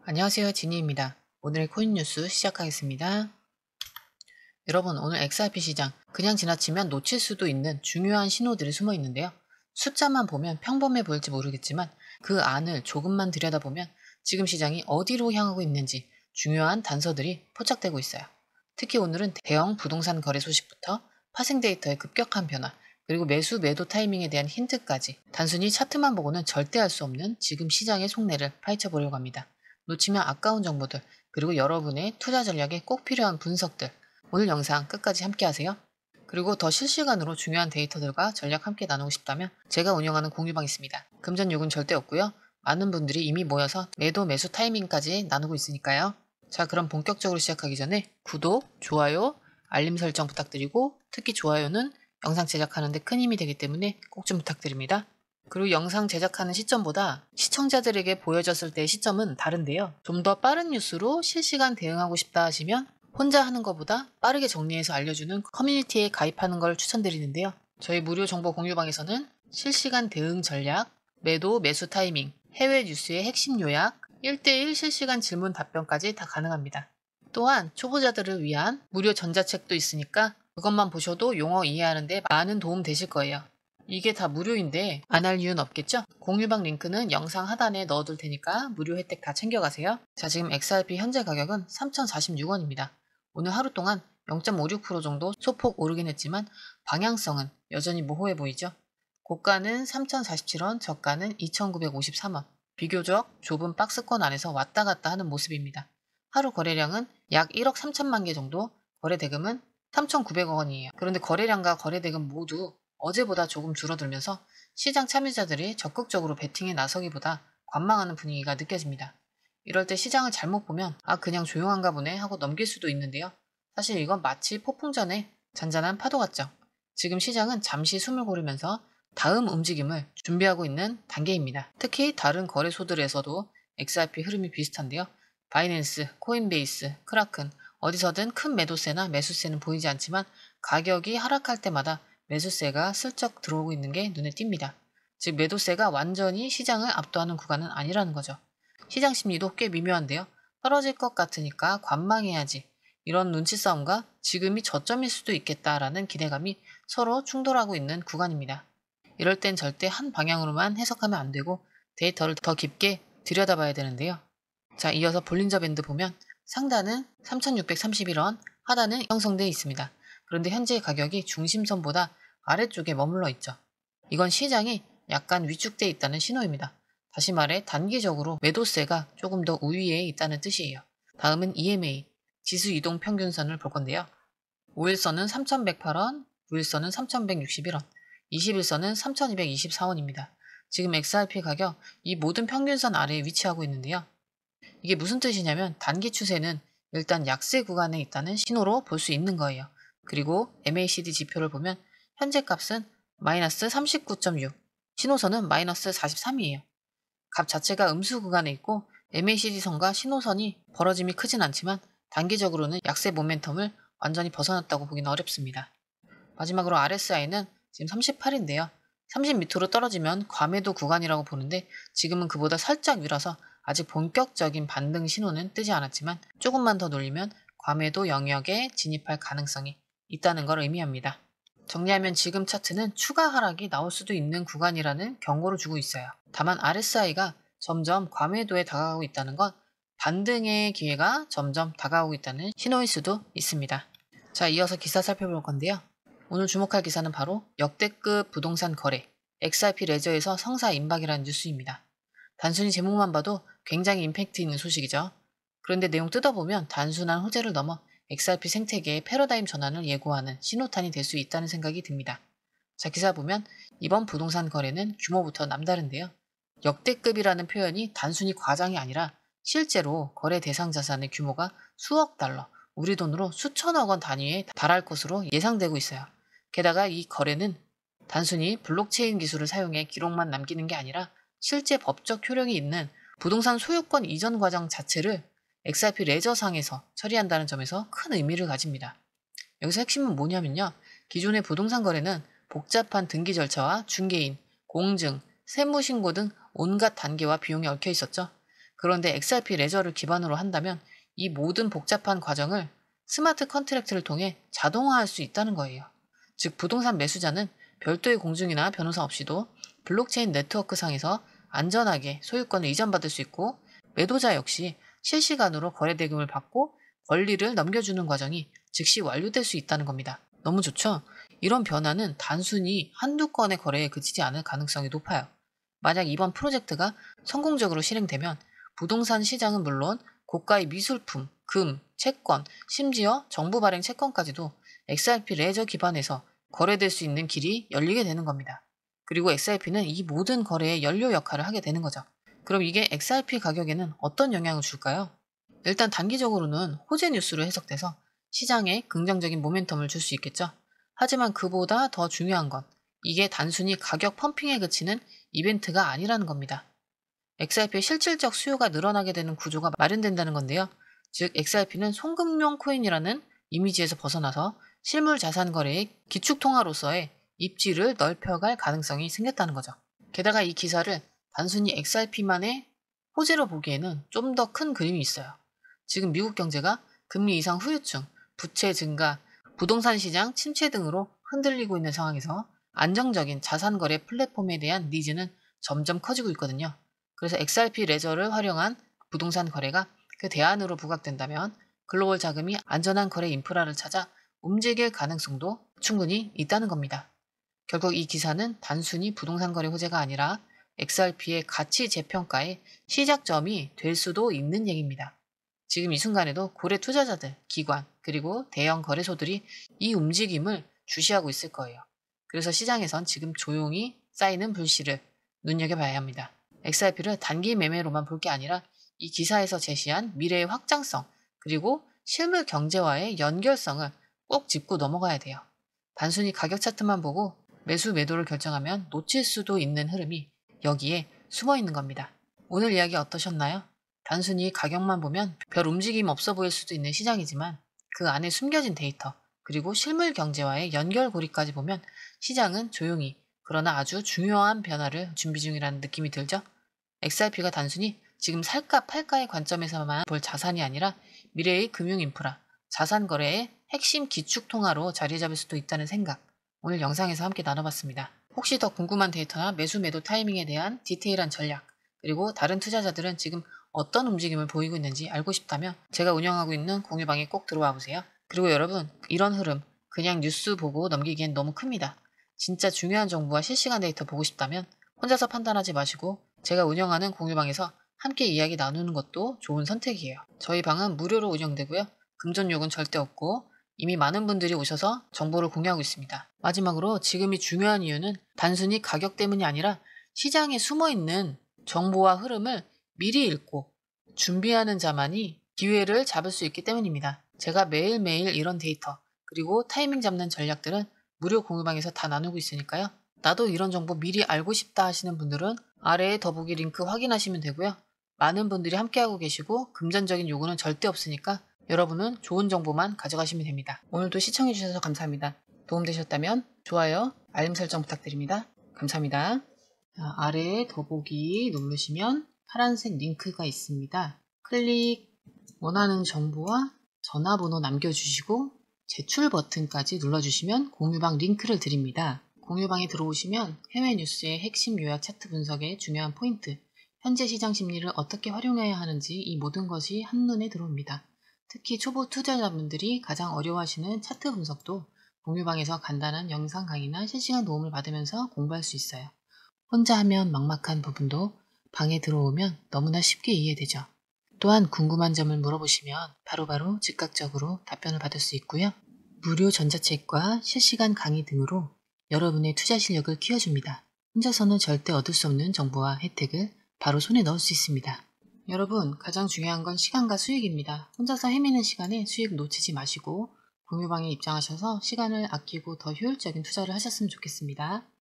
안녕하세요, 지니입니다. 오늘의 코인 뉴스 시작하겠습니다. 여러분, 오늘 XRP 시장 그냥 지나치면 놓칠 수도 있는 중요한 신호들이 숨어 있는데요. 숫자만 보면 평범해 보일지 모르겠지만 그 안을 조금만 들여다보면 지금 시장이 어디로 향하고 있는지 중요한 단서들이 포착되고 있어요. 특히 오늘은 대형 부동산 거래 소식부터 파생 데이터의 급격한 변화, 그리고 매수 매도 타이밍에 대한 힌트까지 단순히 차트만 보고는 절대 알 수 없는 지금 시장의 속내를 파헤쳐 보려고 합니다. 놓치면 아까운 정보들, 그리고 여러분의 투자 전략에 꼭 필요한 분석들, 오늘 영상 끝까지 함께 하세요. 그리고 더 실시간으로 중요한 데이터들과 전략 함께 나누고 싶다면 제가 운영하는 공유방 있습니다. 금전 요금 절대 없고요. 많은 분들이 이미 모여서 매도 매수 타이밍까지 나누고 있으니까요. 자, 그럼 본격적으로 시작하기 전에 구독, 좋아요, 알림 설정 부탁드리고, 특히 좋아요는 영상 제작하는데 큰 힘이 되기 때문에 꼭 좀 부탁드립니다. 그리고 영상 제작하는 시점보다 시청자들에게 보여졌을 때의 시점은 다른데요. 좀 더 빠른 뉴스로 실시간 대응하고 싶다 하시면 혼자 하는 것보다 빠르게 정리해서 알려주는 커뮤니티에 가입하는 걸 추천드리는데요. 저희 무료 정보 공유방에서는 실시간 대응 전략, 매도 매수 타이밍, 해외 뉴스의 핵심 요약, 1대1 실시간 질문 답변까지 다 가능합니다. 또한 초보자들을 위한 무료 전자책도 있으니까 그것만 보셔도 용어 이해하는 데 많은 도움 되실 거예요. 이게 다 무료인데 안 할 이유는 없겠죠? 공유방 링크는 영상 하단에 넣어둘 테니까 무료 혜택 다 챙겨가세요. 자, 지금 XRP 현재 가격은 3,046원입니다. 오늘 하루 동안 0.56% 정도 소폭 오르긴 했지만 방향성은 여전히 모호해 보이죠? 고가는 3,047원, 저가는 2,953원. 비교적 좁은 박스권 안에서 왔다 갔다 하는 모습입니다. 하루 거래량은 약 1억 3천만 개 정도, 거래 대금은 3,900억 원이에요. 그런데 거래량과 거래 대금 모두 어제보다 조금 줄어들면서 시장 참여자들이 적극적으로 베팅에 나서기보다 관망하는 분위기가 느껴집니다. 이럴 때 시장을 잘못 보면 그냥 조용한가 보네 하고 넘길 수도 있는데요. 사실 이건 마치 폭풍 전에 잔잔한 파도 같죠. 지금 시장은 잠시 숨을 고르면서 다음 움직임을 준비하고 있는 단계입니다. 특히 다른 거래소들에서도 XRP 흐름이 비슷한데요. 바이낸스, 코인베이스, 크라큰, 어디서든 큰 매도세나 매수세는 보이지 않지만 가격이 하락할 때마다 매수세가 슬쩍 들어오고 있는 게 눈에 띕니다. 즉 매도세가 완전히 시장을 압도하는 구간은 아니라는 거죠. 시장 심리도 꽤 미묘한데요. 떨어질 것 같으니까 관망해야지. 이런 눈치 싸움과 지금이 저점일 수도 있겠다라는 기대감이 서로 충돌하고 있는 구간입니다. 이럴 땐 절대 한 방향으로만 해석하면 안 되고 데이터를 더 깊게 들여다봐야 되는데요. 자, 이어서 볼린저 밴드 보면 상단은 3,631원, 하단은 형성되어 있습니다. 그런데 현재 가격이 중심선보다 아래쪽에 머물러 있죠. 이건 시장이 약간 위축돼 있다는 신호입니다. 다시 말해 단기적으로 매도세가 조금 더 우위에 있다는 뜻이에요. 다음은 EMA, 지수 이동 평균선을 볼 건데요. 5일선은 3,108원, 9일선은 3,161원, 20일선은 3,224원입니다. 지금 XRP 가격 이 모든 평균선 아래에 위치하고 있는데요. 이게 무슨 뜻이냐면 단기 추세는 일단 약세 구간에 있다는 신호로 볼 수 있는 거예요. 그리고 MACD 지표를 보면 현재 값은 마이너스 39.6, 신호선은 마이너스 43이에요. 값 자체가 음수 구간에 있고 MACD 선과 신호선이 벌어짐이 크진 않지만 단기적으로는 약세 모멘텀을 완전히 벗어났다고 보기는 어렵습니다. 마지막으로 RSI는 지금 38인데요. 30 밑으로 떨어지면 과매도 구간이라고 보는데 지금은 그보다 살짝 위라서 아직 본격적인 반등 신호는 뜨지 않았지만 조금만 더 놀리면 과매도 영역에 진입할 가능성이 있다는 걸 의미합니다. 정리하면 지금 차트는 추가 하락이 나올 수도 있는 구간이라는 경고를 주고 있어요. 다만 RSI가 점점 과매도에 다가가고 있다는 건 반등의 기회가 점점 다가오고 있다는 신호일 수도 있습니다. 자, 이어서 기사 살펴볼 건데요. 오늘 주목할 기사는 바로 역대급 부동산 거래, XRP 레저에서 성사 임박이라는 뉴스입니다. 단순히 제목만 봐도 굉장히 임팩트 있는 소식이죠. 그런데 내용 뜯어보면 단순한 호재를 넘어 XRP 생태계의 패러다임 전환을 예고하는 신호탄이 될 수 있다는 생각이 듭니다. 자, 기사 보면 이번 부동산 거래는 규모부터 남다른데요. 역대급이라는 표현이 단순히 과장이 아니라 실제로 거래 대상 자산의 규모가 수억 달러, 우리 돈으로 수천억 원 단위에 달할 것으로 예상되고 있어요. 게다가 이 거래는 단순히 블록체인 기술을 사용해 기록만 남기는 게 아니라 실제 법적 효력이 있는 부동산 소유권 이전 과정 자체를 XRP 레저상에서 처리한다는 점에서 큰 의미를 가집니다. 여기서 핵심은 뭐냐면요. 기존의 부동산 거래는 복잡한 등기 절차와 중개인, 공증, 세무신고 등 온갖 단계와 비용이 얽혀 있었죠. 그런데 XRP 레저를 기반으로 한다면 이 모든 복잡한 과정을 스마트 컨트랙트를 통해 자동화할 수 있다는 거예요. 즉 부동산 매수자는 별도의 공증이나 변호사 없이도 블록체인 네트워크 상에서 안전하게 소유권을 이전받을 수 있고, 매도자 역시 실시간으로 거래 대금을 받고 권리를 넘겨주는 과정이 즉시 완료될 수 있다는 겁니다. 너무 좋죠? 이런 변화는 단순히 한두 건의 거래에 그치지 않을 가능성이 높아요. 만약 이번 프로젝트가 성공적으로 실행되면 부동산 시장은 물론 고가의 미술품, 금, 채권, 심지어 정부 발행 채권까지도 XRP 레저 기반에서 거래될 수 있는 길이 열리게 되는 겁니다. 그리고 XRP는 이 모든 거래의 연료 역할을 하게 되는 거죠. 그럼 이게 XRP 가격에는 어떤 영향을 줄까요? 일단 단기적으로는 호재 뉴스로 해석돼서 시장에 긍정적인 모멘텀을 줄 수 있겠죠. 하지만 그보다 더 중요한 건 이게 단순히 가격 펌핑에 그치는 이벤트가 아니라는 겁니다. XRP의 실질적 수요가 늘어나게 되는 구조가 마련된다는 건데요. 즉 XRP는 송금용 코인이라는 이미지에서 벗어나서 실물 자산 거래의 기축통화로서의 입지를 넓혀갈 가능성이 생겼다는 거죠. 게다가 이 기사를 단순히 XRP만의 호재로 보기에는 좀 더 큰 그림이 있어요. 지금 미국 경제가 금리 인상 후유증, 부채 증가, 부동산 시장 침체 등으로 흔들리고 있는 상황에서 안정적인 자산 거래 플랫폼에 대한 니즈는 점점 커지고 있거든요. 그래서 XRP 레저를 활용한 부동산 거래가 그 대안으로 부각된다면 글로벌 자금이 안전한 거래 인프라를 찾아 움직일 가능성도 충분히 있다는 겁니다. 결국 이 기사는 단순히 부동산 거래 호재가 아니라 XRP의 가치 재평가의 시작점이 될 수도 있는 얘기입니다. 지금 이 순간에도 고래 투자자들, 기관, 그리고 대형 거래소들이 이 움직임을 주시하고 있을 거예요. 그래서 시장에선 지금 조용히 쌓이는 불씨를 눈여겨봐야 합니다. XRP를 단기 매매로만 볼 게 아니라 이 기사에서 제시한 미래의 확장성, 그리고 실물 경제와의 연결성을 꼭 짚고 넘어가야 돼요. 단순히 가격 차트만 보고 매수 매도를 결정하면 놓칠 수도 있는 흐름이 여기에 숨어 있는 겁니다. 오늘 이야기 어떠셨나요? 단순히 가격만 보면 별 움직임 없어 보일 수도 있는 시장이지만 그 안에 숨겨진 데이터, 그리고 실물 경제와의 연결고리까지 보면 시장은 조용히 그러나 아주 중요한 변화를 준비 중이라는 느낌이 들죠? XRP가 단순히 지금 살까 팔까의 관점에서만 볼 자산이 아니라 미래의 금융인프라, 자산 거래의 핵심 기축 통화로 자리 잡을 수도 있다는 생각, 오늘 영상에서 함께 나눠봤습니다. 혹시 더 궁금한 데이터나 매수 매도 타이밍에 대한 디테일한 전략, 그리고 다른 투자자들은 지금 어떤 움직임을 보이고 있는지 알고 싶다면 제가 운영하고 있는 공유방에 꼭 들어와 보세요. 그리고 여러분, 이런 흐름 그냥 뉴스 보고 넘기기엔 너무 큽니다. 진짜 중요한 정보와 실시간 데이터 보고 싶다면 혼자서 판단하지 마시고 제가 운영하는 공유방에서 함께 이야기 나누는 것도 좋은 선택이에요. 저희 방은 무료로 운영되고요. 금전 요금 절대 없고 이미 많은 분들이 오셔서 정보를 공유하고 있습니다. 마지막으로 지금이 중요한 이유는 단순히 가격 때문이 아니라 시장에 숨어있는 정보와 흐름을 미리 읽고 준비하는 자만이 기회를 잡을 수 있기 때문입니다. 제가 매일매일 이런 데이터 그리고 타이밍 잡는 전략들은 무료 공유방에서 다 나누고 있으니까요. 나도 이런 정보 미리 알고 싶다 하시는 분들은 아래에 더보기 링크 확인하시면 되고요. 많은 분들이 함께하고 계시고 금전적인 요구는 절대 없으니까 여러분은 좋은 정보만 가져가시면 됩니다. 오늘도 시청해주셔서 감사합니다. 도움되셨다면 좋아요, 알림 설정 부탁드립니다. 감사합니다. 자, 아래에 더보기 누르시면 파란색 링크가 있습니다. 원하는 정보와 전화번호 남겨주시고 제출 버튼까지 눌러주시면 공유방 링크를 드립니다. 공유방에 들어오시면 해외 뉴스의 핵심 요약 차트 분석의 중요한 포인트, 현재 시장 심리를 어떻게 활용해야 하는지 이 모든 것이 한눈에 들어옵니다. 특히 초보 투자자분들이 가장 어려워하시는 차트 분석도 공유방에서 간단한 영상 강의나 실시간 도움을 받으면서 공부할 수 있어요. 혼자 하면 막막한 부분도 방에 들어오면 너무나 쉽게 이해되죠. 또한 궁금한 점을 물어보시면 바로바로 즉각적으로 답변을 받을 수 있고요. 무료 전자책과 실시간 강의 등으로 여러분의 투자 실력을 키워줍니다. 혼자서는 절대 얻을 수 없는 정보와 혜택을 바로 손에 넣을 수 있습니다. 여러분, 가장 중요한 건 시간과 수익입니다. 혼자서 헤매는 시간에 수익 놓치지 마시고 공유방에 입장하셔서 시간을 아끼고 더 효율적인 투자를 하셨으면 좋겠습니다.